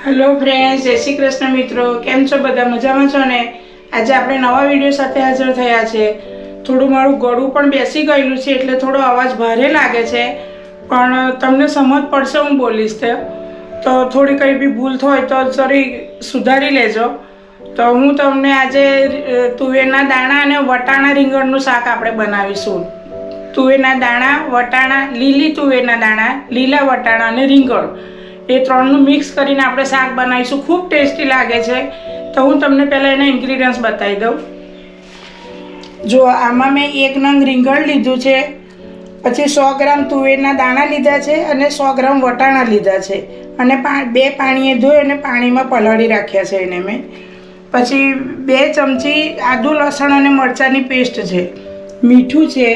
Hello friends, जय श्री कृष्ण मित्रों। केम छो बधा? मजामां छो ने? आज आपणे नवा विडियो साथे हाजर थया छे। थोड़ुं मारुं गळुं पण बेसी गयुं छे એટલે થોડો અવાજ ભારે લાગે છે, પણ તમને સમજ પડશે હું બોલીશ તો થોડી કઈ બી ભૂલ થાય તો જરી સુધારી લેજો। તો હું તમને આજે તુવેરના દાણા અને વટાણા રીંગણનું શાક આપણે બનાવીશું। તુવેરના દાણા, વટાણા, લીલી તુવેરના દાણા, લીલા વટાણા અને રીંગણ એ ત્રણનું મિક્સ કરીને આપણે શાક બનાવીશું। ખૂબ ટેસ્ટી લાગે છે। તો હું તમને પહેલાં એના ઇન્ગ્રીડિયન્ટ્સ બતાવી દઉં। જો આમાં મેં 1 નંગ રીંગણ લીધું છે, પછી 100 ગ્રામ તુવેરના દાણા લીધા છે અને 100 ગ્રામ વટાણા લીધા છે અને 2 પાણીએ ધોઈ અને પાણીમાં પલાળી રાખ્યા છે એને મેં। પછી 2 ચમચી આદુ લસણ અને મરચાંની પેસ્ટ છે, મીઠું છે,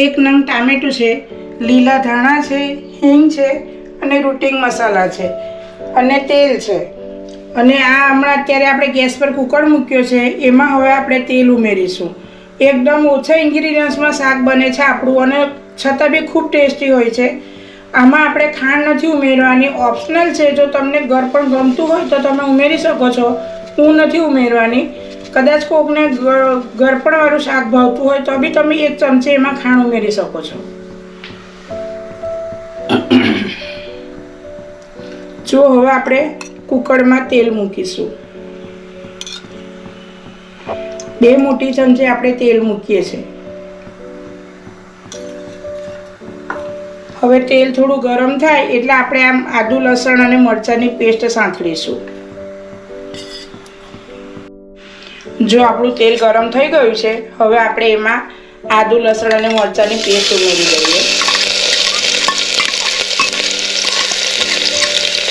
1 નંગ ટામેટું છે, લીલા ધાણા છે, હિંગ છે અને રૂટિંગ મસાલા છે અને તેલ છે। અને આ હમણાં અત્યારે આપણે ગેસ પર કુકર મૂક્યો છે, એમાં હવે આપણે તેલ ઉમેરીશું। એકદમ ઓછા ઇન્ગ્રીડિયન્ટ્સમાં શાક બને છે આપણું અને છતાં બી ખૂબ ટેસ્ટી હોય છે। આમાં આપણે ખાંડ નથી ઉમેરવાની, ઓપ્શનલ છે। જો તમને ગળપણ ગમતું હોય તો તમે ઉમેરી શકો છો, હું નથી ઉમેરવાની। કદાચ કોકને ગળપણવાળું શાક ભાવતું હોય તો બી તમે 1 ચમચી એમાં ખાંડ ઉમેરી શકો છો। જો હવે આપણે કુકરમાં તેલ મૂકીશું। 2 મોટી ચમચી આપણે તેલ મૂકીએ છીએ। હવે તેલ થોડું ગરમ થાય એટલે આપણે આમ આદુ લસણ અને મરચાંની પેસ્ટ સાંતળીશું। જો આપણું તેલ ગરમ થઈ ગયું છે, હવે આપણે એમાં આદુ લસણ અને મરચાંની પેસ્ટ ઉમેરી દઈએ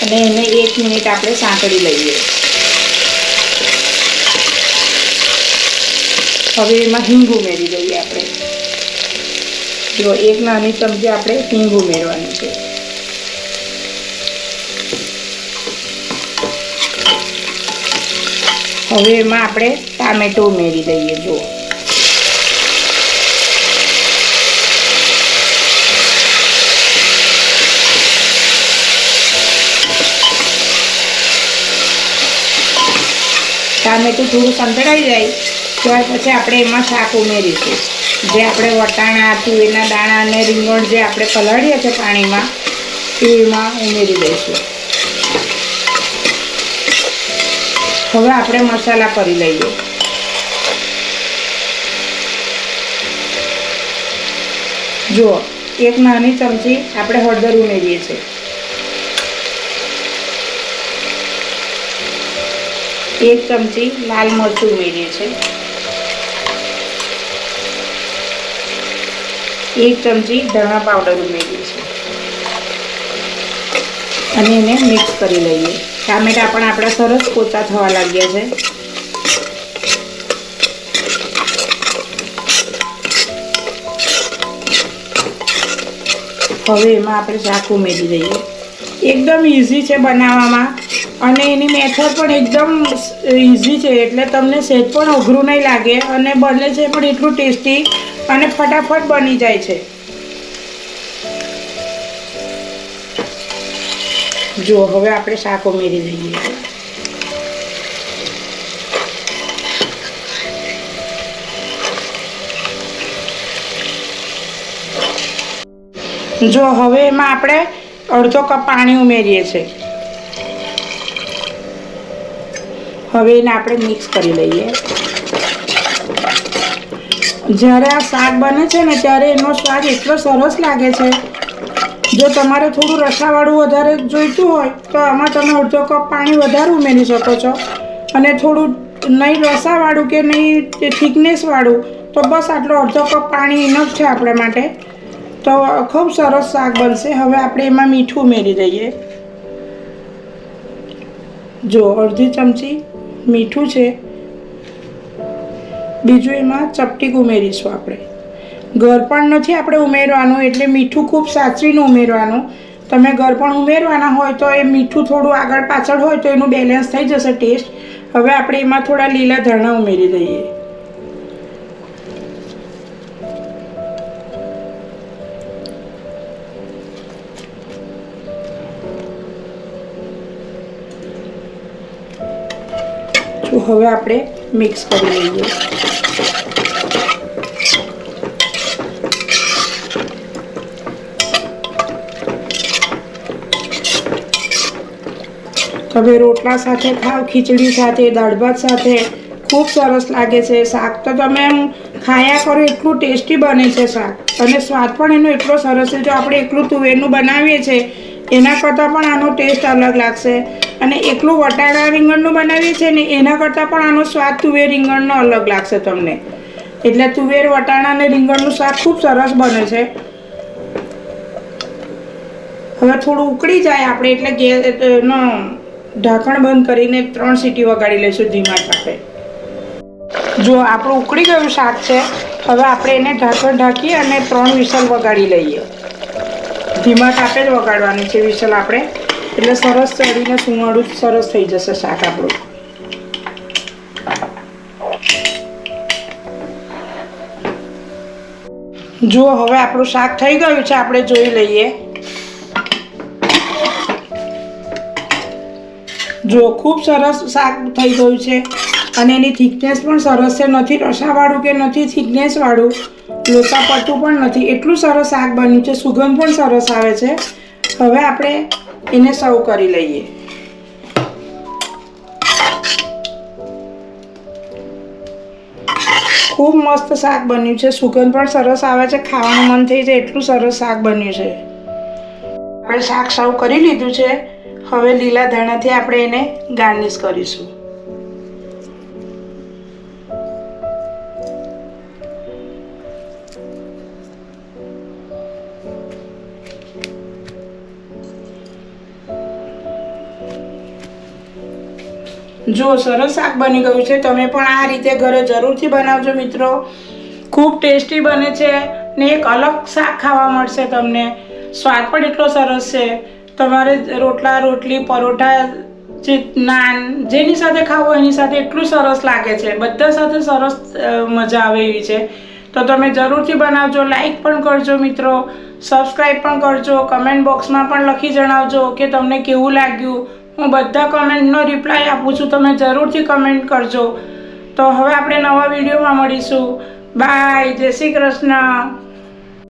અને એને 1 મિનિટ આપણે સાંતળી લઈએ। હવે એમાં હિંગ ઉમેરી દઈએ આપણે। જો 1 નાની ચમચી આપણે હિંગ ઉમેરવાની છે। હવે એમાં આપણે ટામેટું ઉમેરી દઈએ। જો ટામેટું થોડું સંતળાઈ જાય ત્યાર પછી આપણે એમાં શાક ઉમેરીશું। જે આપણે વટાણા, તુવેરના દાણા અને રીંગણ જે આપણે પલાળ્યા છે પાણીમાં એ એમાં ઉમેરી દઈશું। હવે આપણે મસાલા કરી લઈએ। જુઓ 1 નાની ચમચી આપણે હળદર ઉમેરીએ છીએ, 1 ચમચી લાલ મરચું ઉમેરીએ છીએ, 1 ચમચી ધણા પાવડર ઉમેરીએ છીએ અને એને મિક્સ કરી લઈએ। ટામેટા પણ આપણા સરસ પોચા થવા લાગ્યા છે। હવે એમાં આપણે શાક ઉમેરી દઈએ। એકદમ ઇઝી છે બનાવવામાં અને એની મેથડ પણ એકદમ ઇઝી છે, એટલે તમને સહેજ પણ અઘરું નહીં લાગે અને બને છે પણ એટલું ટેસ્ટી અને ફટાફટ બની જાય છે। જો હવે આપણે શાક ઉમેરી દઈએ। જો હવે એમાં આપણે અડધો કપ પાણી ઉમેરીએ છીએ। હવે એને આપણે મિક્સ કરી લઈએ। જ્યારે આ શાક બને છે ને ત્યારે એનો સ્વાદ એટલો સરસ લાગે છે। જો તમારે થોડું રસાવાળું વધારે જોઈતું હોય તો આમાં તમે અડધો કપ પાણી વધારે ઉમેરી શકો છો અને થોડું નહીં રસાવાળું કે નહીં થિકનેસવાળું તો બસ આટલો અડધો કપ પાણી ઇનફ છે આપણા માટે। તો ખૂબ સરસ શાક બનશે। હવે આપણે એમાં મીઠું ઉમેરી દઈએ। જો અડધી ચમચી મીઠું છે, બીજું એમાં ચપટીક ઉમેરીશું આપણે। ગળપણ નથી આપણે ઉમેરવાનું, એટલે મીઠું ખૂબ સાચવીને ઉમેરવાનું। તમે ગળપણ ઉમેરવાના હોય તો એ મીઠું થોડું આગળ પાછળ હોય તો એનું બેલેન્સ થઈ જશે ટેસ્ટ। હવે આપણે એમાં થોડા લીલા ધાણા ઉમેરી દઈએ। તો હવે આપણે મિક્સ કરી લઈએ. તમે રોટલા સાથે ખાઓ, ખીચડી સાથે, દાળ ભાત સાથે ખૂબ સરસ લાગે છે. શાક તો તમે એમ ખાયા કરો એટલું ટેસ્ટી બને છે શાક, અને સ્વાદ પણ એનો એટલો સરસ છે. જો આપણે એકલું તુવેરનું બનાવીએ છીએ એના કરતાં પણ આનો ટેસ્ટ અલગ લાગશે, અને એકલું વટાણા રીંગણનું બનાવીએ છીએ ને એના કરતાં પણ આનો સ્વાદ તુવેર રીંગણનો અલગ લાગશે તમને. એટલે તુવેર વટાણા અને રીંગણનું શાક ખૂબ સરસ બને છે. હવે થોડું ઉકળી જાય આપણે એટલે ગેસનો ઢાંકણ બંધ કરીને 3 સીટી વગાડી લઈશું ધીમા તાપે. જો આપણું ઉકળી ગયું શાક છે, હવે આપણે એને ઢાંકણ ઢાંકી અને 3 વિસલ વગાડી લઈએ. ધીમા તાપે જ વગાડવાની છે વિસલ આપણે, એટલે સરસ ચડીને સુવાળું સરસ થઈ જશે શાક આપણું. જો હવે આપણું શાક થઈ ગયું છે, આપણે જોઈ લઈએ. જો ખૂબ સરસ શાક થઈ ગયું છે, અને એની થિકનેસ પણ સરસ છે. નથી રસાવાળું કે નથી થિકનેસવાળું, લોચા પડતું પણ નથી, એટલું સરસ શાક બન્યું છે. સુગંધ પણ સરસ આવે છે. હવે આપણે એને સર્વ કરી લઈએ. ખૂબ મસ્ત શાક બન્યું છે, સુગંધ પણ સરસ આવે છે, ખાવાનું મન થઈ જાય એટલું સરસ શાક બન્યું છે. આપણે શાક સર્વ કરી લીધું છે. હવે લીલા ધાણાથી આપણે એને ગાર્નિશ કરીશું. જો સરસ શાક બની ગયું છે. તમે પણ આ રીતે ઘરે જરૂરથી બનાવજો મિત્રો. ખૂબ ટેસ્ટી બને છે ને એક અલગ શાક ખાવા મળશે તમને. સ્વાદ પણ એટલો સરસ છે. તમારે રોટલા, રોટલી, પરોઠા, જે નાન જેની સાથે ખાવો એની સાથે એટલું સરસ લાગે છે. બધા સાથે સરસ મજા આવે એવી છે. તો તમે જરૂરથી બનાવજો. લાઈક પણ કરજો મિત્રો, સબસ્ક્રાઈબ પણ કરજો. કમેન્ટ બોક્સમાં પણ લખી જણાવજો કે તમને કેવું લાગ્યું. હું બધા કમેન્ટનો રિપ્લાય આપું છું, તમે જરૂરથી કમેન્ટ કરજો. તો હવે આપણે નવા વિડીયોમાં મળીશું. બાય. જય શ્રી કૃષ્ણ.